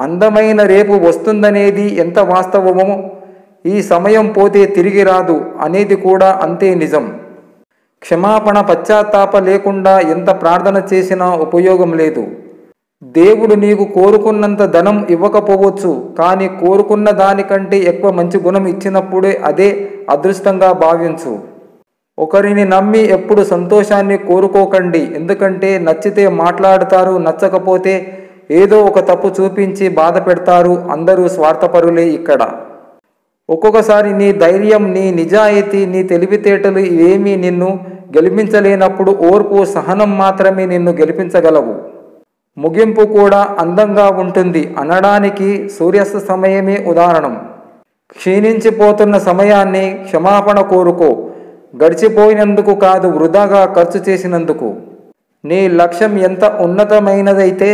అందమైన రేపు వస్తుందనేది ఎంత వాస్తవమో, ఈ సమయం పోతే తిరిగి రాదు అనేది కూడా అంతే నిజం. క్షమాపణ పశ్చాత్తాప లేకుండా ఎంత ప్రార్థన చేసినా ఉపయోగం లేదు. దేవుడు నీకు కోరుకున్నంత ధనం ఇవ్వకపోవచ్చు, కానీ కోరుకున్న దానికంటే ఎక్కువ మంచి గుణం ఇచ్చినప్పుడే అదే అదృష్టంగా భావించు. ఒకరిని నమ్మి ఎప్పుడు సంతోషాన్ని కోరుకోకండి. ఎందుకంటే నచ్చితే మాట్లాడతారు, నచ్చకపోతే ఏదో ఒక తప్పు చూపించి బాధ పెడతారు. అందరూ స్వార్థపరులే ఇక్కడ. ఒక్కొక్కసారి నీ ధైర్యం, నీ నిజాయితీ, నీ తెలివితేటలు ఇవేమీ నిన్ను గెలిపించలేనప్పుడు ఓర్పు, సహనం మాత్రమే నిన్ను గెలిపించగలవు. ముగింపు కూడా అందంగా ఉంటుంది అనడానికి సూర్యాస్త సమయమే ఉదాహరణం. క్షీణించిపోతున్న సమయాన్ని క్షమాపణ కోరుకో. గడిచిపోయినందుకు కాదు, వృధాగా ఖర్చు చేసినందుకు. నీ లక్ష్యం ఎంత ఉన్నతమైనదైతే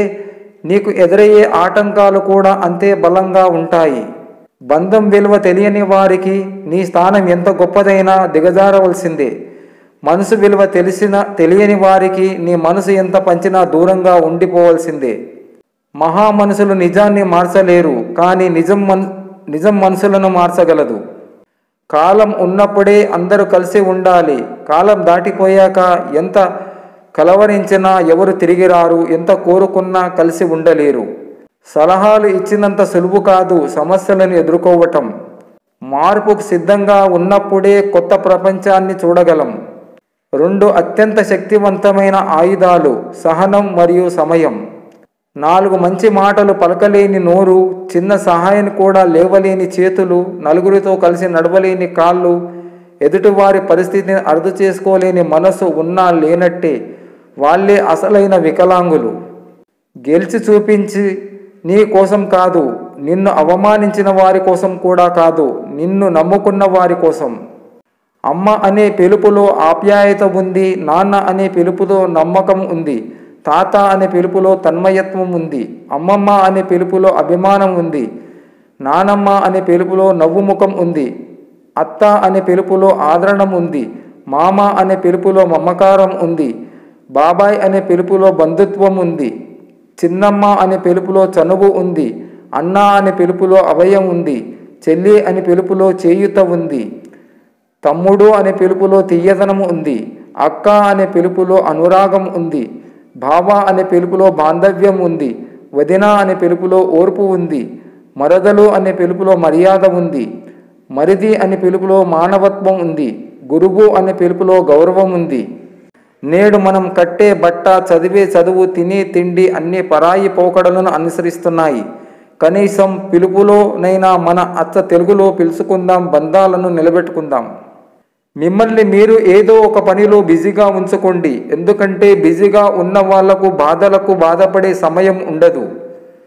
నీకు ఎదురయ్యే ఆటంకాలు కూడా అంతే బలంగా ఉంటాయి. బంధం విలువ తెలియని వారికి నీ స్థానం ఎంత గొప్పదైనా దిగజారవలసిందే. మనసు విలువ తెలియని వారికి నీ మనసు ఎంత పంచినా దూరంగా ఉండిపోవలసిందే. మహా మనసులు నిజాన్ని మార్చలేరు, కానీ నిజం మనసులను మార్చగలదు. కాలం ఉన్నప్పుడే అందరూ కలిసి ఉండాలి. కాలం దాటిపోయాక ఎంత కలవరించినా ఎవరు తిరిగి రారు. ఎంత కోరుకున్నా కలిసి ఉండలేరు. సలహాలు ఇచ్చినంత సులువు కాదు సమస్యలను ఎదుర్కోవటం. మార్పుకు సిద్ధంగా ఉన్నప్పుడే కొత్త ప్రపంచాన్ని చూడగలం. 2 అత్యంత శక్తివంతమైన ఆయుధాలు: సహనం మరియు సమయం. 4 మంచి మాటలు పలకలేని నోరు, చిన్న సహాయం కూడా లేవలేని చేతులు, నలుగురితో కలిసి నడవలేని కాళ్ళు, ఎదుటివారి పరిస్థితిని అర్థం చేసుకోలేని మనసు ఉన్నా లేనట్టే. వాళ్ళే అసలైన వికలాంగులు. గెలిచి చూపించి నీ కోసం కాదు, నిన్ను అవమానించిన వారి కోసం కూడా కాదు, నిన్ను నమ్ముకున్న వారి కోసం. అమ్మ అనే పిలుపులో ఆప్యాయత ఉంది. నాన్న అనే పిలుపులో నమ్మకం ఉంది. తాత అనే పిలుపులో తన్మయత్వం ఉంది. అమ్మమ్మ అనే పిలుపులో అభిమానం ఉంది. నానమ్మ అనే పిలుపులో నవ్వుముఖం ఉంది. అత్త అనే పిలుపులో ఆదరణ ఉంది. మామ అనే పిలుపులో మమకారం ఉంది. బాబాయ్ అనే పిలుపులో బంధుత్వం ఉంది. చిన్నమ్మ అనే పిలుపులో చనువు ఉంది. అన్న అనే పిలుపులో అభయం ఉంది. చెల్లి అనే పిలుపులో చేయూత ఉంది. తమ్ముడు అనే పిలుపులో తీయదనం ఉంది. అక్క అనే పిలుపులో అనురాగం ఉంది. బావ అనే పిలుపులో బాంధవ్యం ఉంది. వదిన అనే పిలుపులో ఓర్పు ఉంది. మరదలు అనే పిలుపులో మర్యాద ఉంది. మరిది అనే పిలుపులో మానవత్వం ఉంది. గురువు అనే పిలుపులో గౌరవం ఉంది. నేడు మనం కట్టే బట్ట, చదివే చదువు, తినే తిండి అన్ని పరాయి పోకడలను అనుసరిస్తున్నాయి. కనీసం పిలుపులోనైనా మన అచ్చ తెలుగులో పిలుచుకుందాం, బంధాలను నిలబెట్టుకుందాం. మిమ్మల్ని మీరు ఏదో ఒక పనిలో బిజీగా ఉంచుకోండి. ఎందుకంటే బిజీగా ఉన్న వాళ్లకు బాధలకు బాధపడే సమయం ఉండదు.